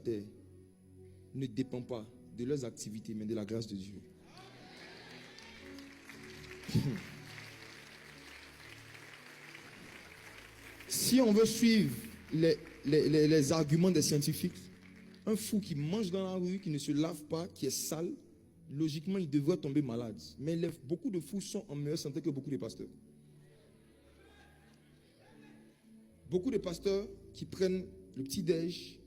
terre ne dépend pas de leurs activités, mais de la grâce de Dieu. Si on veut suivre les arguments des scientifiques, un fou qui mange dans la rue, qui ne se lave pas, qui est sale, logiquement, il devrait tomber malade. Mais beaucoup de fous sont en meilleure santé que beaucoup de pasteurs. Beaucoup de pasteurs qui prennent le petit-déj,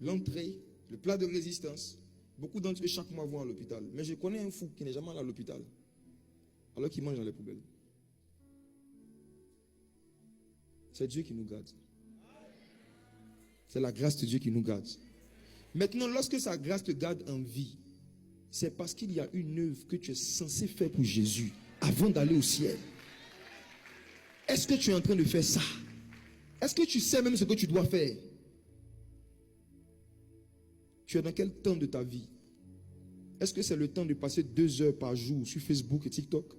l'entrée, le plat de résistance, beaucoup d'entre eux chaque mois vont à l'hôpital. Mais je connais un fou qui n'est jamais allé à l'hôpital, alors qu'il mange dans les poubelles. C'est Dieu qui nous garde. C'est la grâce de Dieu qui nous garde. Maintenant, lorsque sa grâce te garde en vie, c'est parce qu'il y a une œuvre que tu es censé faire pour Jésus avant d'aller au ciel. Est-ce que tu es en train de faire ça? Est-ce que tu sais même ce que tu dois faire? Tu es dans quel temps de ta vie? Est-ce que c'est le temps de passer 2 heures par jour sur Facebook et TikTok?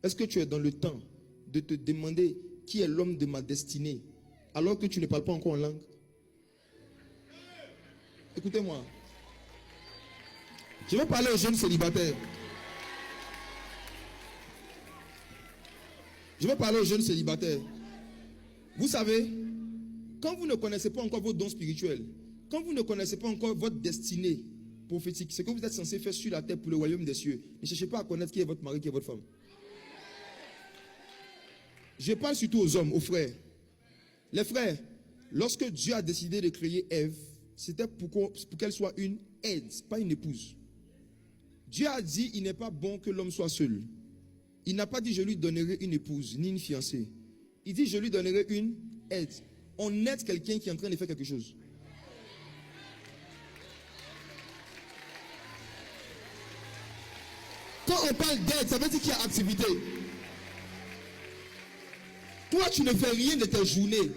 Est-ce que tu es dans le temps de te demander qui est l'homme de ma destinée alors que tu ne parles pas encore en langue? Écoutez-moi. Je vais parler aux jeunes célibataires. Vous savez, quand vous ne connaissez pas encore vos dons spirituels, quand vous ne connaissez pas encore votre destinée prophétique, ce que vous êtes censé faire sur la terre pour le royaume des cieux, ne cherchez pas à connaître qui est votre mari, qui est votre femme. Je parle surtout aux hommes, aux frères. Les frères, lorsque Dieu a décidé de créer Ève, c'était pour qu'elle soit une aide, pas une épouse. Dieu a dit, il n'est pas bon que l'homme soit seul. Il n'a pas dit, je lui donnerai une épouse, ni une fiancée. Il dit, je lui donnerai une aide. On aide quelqu'un qui est en train de faire quelque chose. Quand on parle d'aide, ça veut dire qu'il y a activité. Toi, tu ne fais rien de tes journées,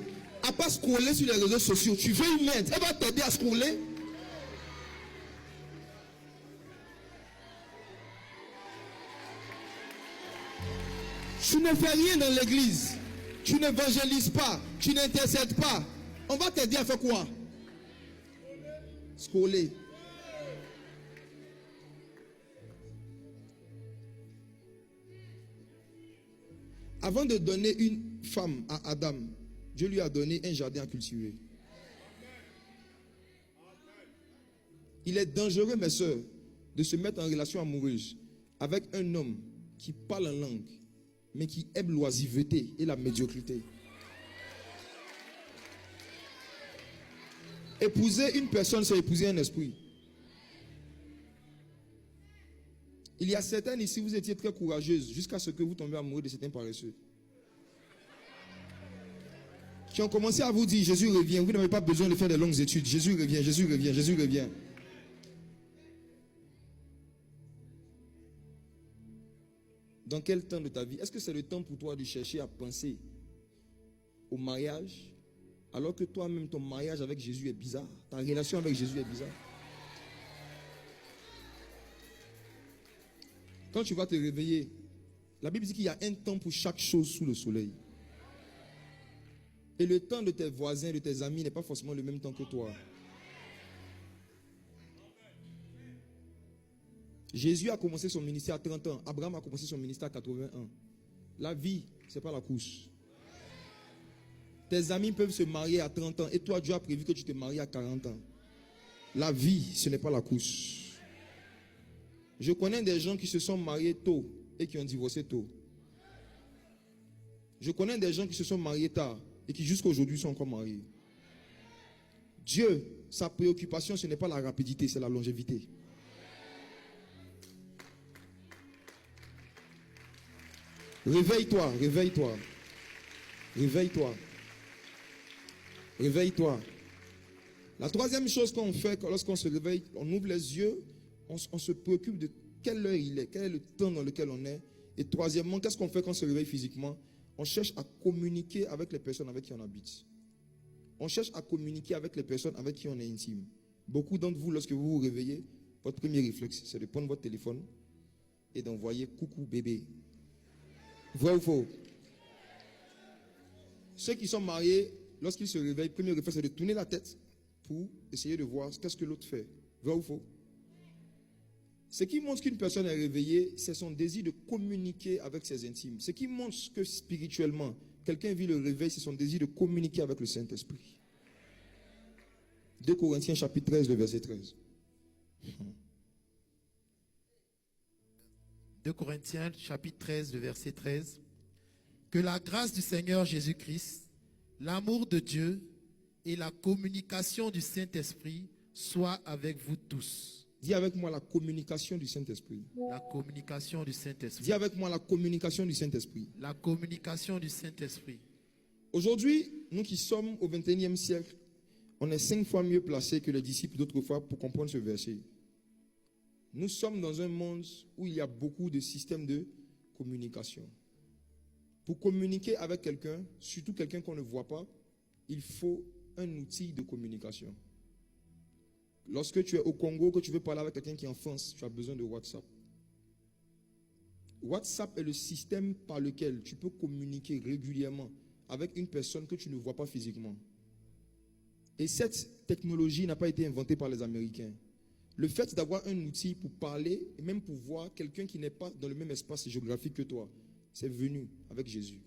à part scroller sur les réseaux sociaux. Tu veux une aide, elle va t'aider à scroller. Tu ne fais rien dans l'église. Tu n'évangélises pas. Tu n'intercèdes pas. On va t'aider à faire quoi? Scroller. Avant de donner une femme à Adam, Dieu lui a donné un jardin à cultiver. Il est dangereux, mes soeurs, de se mettre en relation amoureuse avec un homme qui parle en langue, mais qui aime l'oisiveté et la médiocrité. Épouser une personne, c'est épouser un esprit. Il y a certaines ici, vous étiez très courageuses jusqu'à ce que vous tombiez amoureux de certains paresseux qui ont commencé à vous dire, Jésus revient, vous n'avez pas besoin de faire de longues études. Jésus revient, Jésus revient, Jésus revient. Dans quel temps de ta vie? Est-ce que c'est le temps pour toi de chercher à penser au mariage, alors que toi-même, ton mariage avec Jésus est bizarre? Ta relation avec Jésus est bizarre. Quand tu vas te réveiller, la Bible dit qu'il y a un temps pour chaque chose sous le soleil. Et le temps de tes voisins, de tes amis n'est pas forcément le même temps que toi. Jésus a commencé son ministère à 30 ans. Abraham a commencé son ministère à 81. La vie, ce n'est pas la course. Tes amis peuvent se marier à 30 ans et toi, Dieu a prévu que tu te maries à 40 ans. La vie, ce n'est pas la course. Je connais des gens qui se sont mariés tôt et qui ont divorcé tôt. Je connais des gens qui se sont mariés tard et qui jusqu'à aujourd'hui sont encore mariés. Dieu, sa préoccupation, ce n'est pas la rapidité, c'est la longévité. Réveille-toi, réveille-toi. Réveille-toi. Réveille-toi. La troisième chose qu'on fait lorsqu'on se réveille, on ouvre les yeux, on se préoccupe de quelle heure il est, quel est le temps dans lequel on est. Et troisièmement, qu'est-ce qu'on fait quand on se réveille physiquement? On cherche à communiquer avec les personnes avec qui on habite. On cherche à communiquer avec les personnes avec qui on est intime. Beaucoup d'entre vous, lorsque vous vous réveillez, votre premier réflexe, c'est de prendre votre téléphone et d'envoyer coucou bébé. Vrai ou faux? Ceux qui sont mariés, lorsqu'ils se réveillent, le premier réflexe, c'est de tourner la tête pour essayer de voir qu'est-ce que l'autre fait. Vrai ou faux? Ce qui montre qu'une personne est réveillée, c'est son désir de communiquer avec ses intimes. Ce qui montre que spirituellement, quelqu'un vit le réveil, c'est son désir de communiquer avec le Saint-Esprit. 2 Corinthiens chapitre 13, le verset 13. 2 Corinthiens chapitre 13, le verset 13. Que la grâce du Seigneur Jésus-Christ, l'amour de Dieu et la communication du Saint-Esprit soient avec vous tous. Dis avec moi la communication du Saint-Esprit. La communication du Saint-Esprit. Dis avec moi la communication du Saint-Esprit. La communication du Saint-Esprit. Aujourd'hui, nous qui sommes au 21e siècle, on est 5 fois mieux placés que les disciples d'autrefois pour comprendre ce verset. Nous sommes dans un monde où il y a beaucoup de systèmes de communication. Pour communiquer avec quelqu'un, surtout quelqu'un qu'on ne voit pas, il faut un outil de communication. Lorsque tu es au Congo, que tu veux parler avec quelqu'un qui est en France, tu as besoin de WhatsApp. WhatsApp est le système par lequel tu peux communiquer régulièrement avec une personne que tu ne vois pas physiquement. Et cette technologie n'a pas été inventée par les Américains. Le fait d'avoir un outil pour parler et même pour voir quelqu'un qui n'est pas dans le même espace géographique que toi, c'est venu avec Jésus.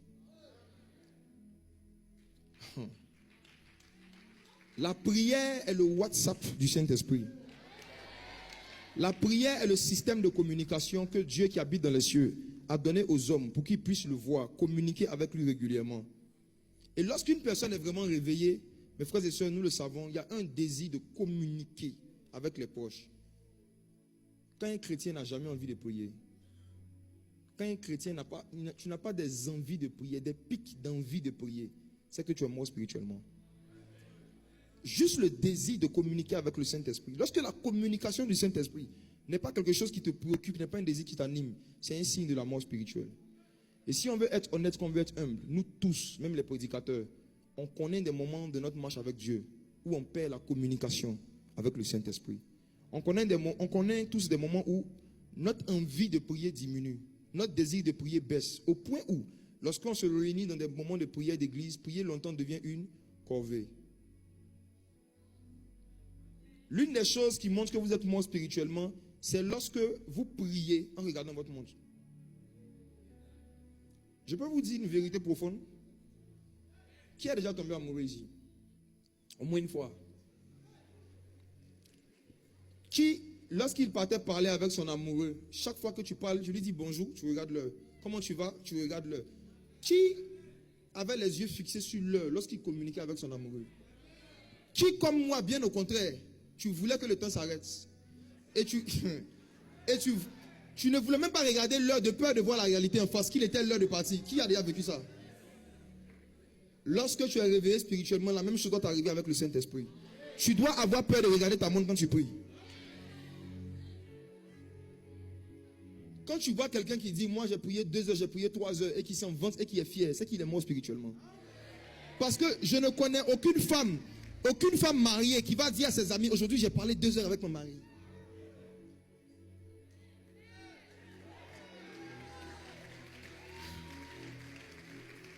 La prière est le WhatsApp du Saint-Esprit. La prière est le système de communication que Dieu qui habite dans les cieux a donné aux hommes pour qu'ils puissent le voir, communiquer avec lui régulièrement. Et lorsqu'une personne est vraiment réveillée, mes frères et sœurs, nous le savons, il y a un désir de communiquer avec les proches. Quand un chrétien n'a jamais envie de prier, quand un chrétien tu n'as pas des envies de prier, des pics d'envie de prier, c'est que tu es mort spirituellement. Juste le désir de communiquer avec le Saint-Esprit. Lorsque la communication du Saint-Esprit n'est pas quelque chose qui te préoccupe, n'est pas un désir qui t'anime, c'est un signe de la mort spirituelle. Et si on veut être honnête, qu'on veut être humble, nous tous, même les prédicateurs, on connaît des moments de notre marche avec Dieu où on perd la communication avec le Saint-Esprit. On connaît tous des moments où notre envie de prier diminue, notre désir de prier baisse, au point où, lorsqu'on se réunit dans des moments de prière d'église, prier longtemps devient une corvée. L'une des choses qui montre que vous êtes mort spirituellement, c'est lorsque vous priez en regardant votre montre. Je peux vous dire une vérité profonde. Qui a déjà tombé amoureux ici? Au moins une fois. Qui, lorsqu'il partait parler avec son amoureux, chaque fois que tu parles, je lui dis bonjour, tu regardes l'heure. Comment tu vas? Tu regardes l'heure. Qui avait les yeux fixés sur l'heure lorsqu'il communiquait avec son amoureux? Qui, comme moi, bien au contraire, tu voulais que le temps s'arrête. Et tu ne voulais même pas regarder l'heure de peur de voir la réalité en face, qu'il était l'heure de partir. Qui a déjà vécu ça? Lorsque tu es réveillé spirituellement, la même chose doit t'arriver avec le Saint-Esprit. Tu dois avoir peur de regarder ta montre quand tu pries. Quand tu vois quelqu'un qui dit, moi j'ai prié 2 heures, j'ai prié 3 heures, et qui s'en vante et qui est fier, c'est qu'il est mort spirituellement. Parce que je ne connais aucune femme mariée qui va dire à ses amis, aujourd'hui j'ai parlé 2 heures avec mon mari.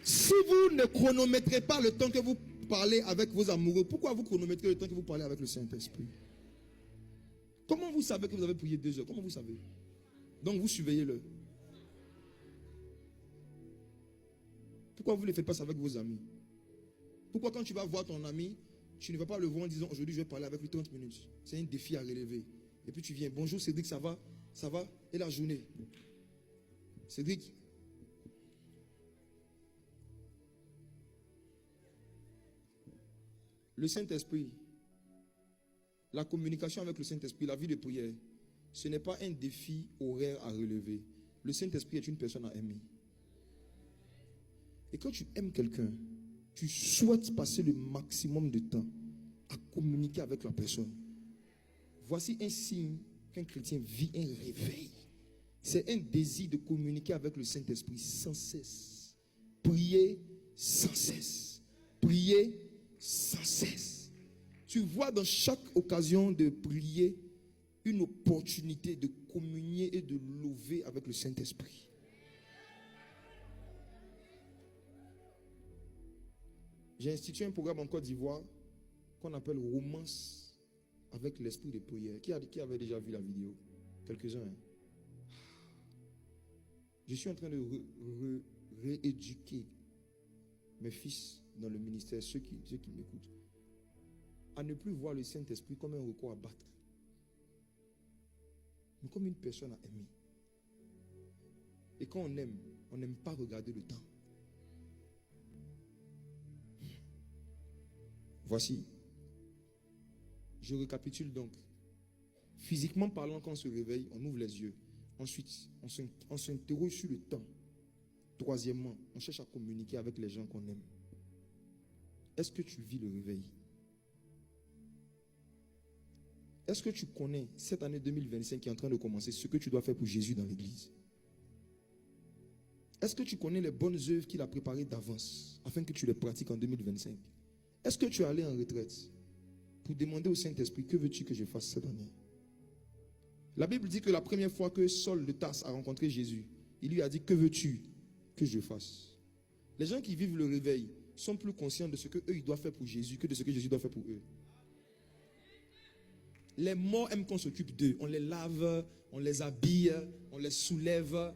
Si vous ne chronométrez pas le temps que vous parlez avec vos amoureux, pourquoi vous chronométrez le temps que vous parlez avec le Saint-Esprit? Comment vous savez que vous avez prié 2 heures? Comment vous savez? Donc vous surveillez-le. Pourquoi vous ne faites pas ça avec vos amis? Pourquoi quand tu vas voir ton ami, tu ne vas pas le voir en disant aujourd'hui je vais parler avec lui 30 minutes. C'est un défi à relever. Et puis tu viens, bonjour Cédric, ça va? Ça va? Et la journée? Cédric, le Saint-Esprit, la communication avec le Saint-Esprit, la vie de prière, ce n'est pas un défi horaire à relever. Le Saint-Esprit est une personne à aimer. Et quand tu aimes quelqu'un, tu souhaites passer le maximum de temps à communiquer avec la personne. Voici un signe qu'un chrétien vit un réveil. C'est un désir de communiquer avec le Saint-Esprit sans cesse. Prier sans cesse. Prier sans cesse. Tu vois dans chaque occasion de prier une opportunité de communier et de louer avec le Saint-Esprit. J'ai institué un programme en Côte d'Ivoire qu'on appelle romance avec l'esprit de prière. Qui avait déjà vu la vidéo? Quelques-uns. Hein? Je suis en train de rééduquer mes fils dans le ministère, ceux qui m'écoutent, à ne plus voir le Saint-Esprit comme un recours à battre, mais comme une personne à aimer. Et quand on aime, on n'aime pas regarder le temps. Voici. Je récapitule donc. Physiquement parlant, quand on se réveille, on ouvre les yeux. Ensuite, on s'interroge sur le temps. Troisièmement, on cherche à communiquer avec les gens qu'on aime. Est-ce que tu vis le réveil? Est-ce que tu connais cette année 2025 qui est en train de commencer, ce que tu dois faire pour Jésus dans l'église? Est-ce que tu connais les bonnes œuvres qu'il a préparées d'avance afin que tu les pratiques en 2025? Est-ce que tu es allé en retraite pour demander au Saint-Esprit, que veux-tu que je fasse cette année? La Bible dit que la première fois que Saul de Tarse a rencontré Jésus, il lui a dit, que veux-tu que je fasse? Les gens qui vivent le réveil sont plus conscients de ce qu'eux ils doivent faire pour Jésus que de ce que Jésus doit faire pour eux. Les morts aiment qu'on s'occupe d'eux. On les lave, on les habille, on les soulève,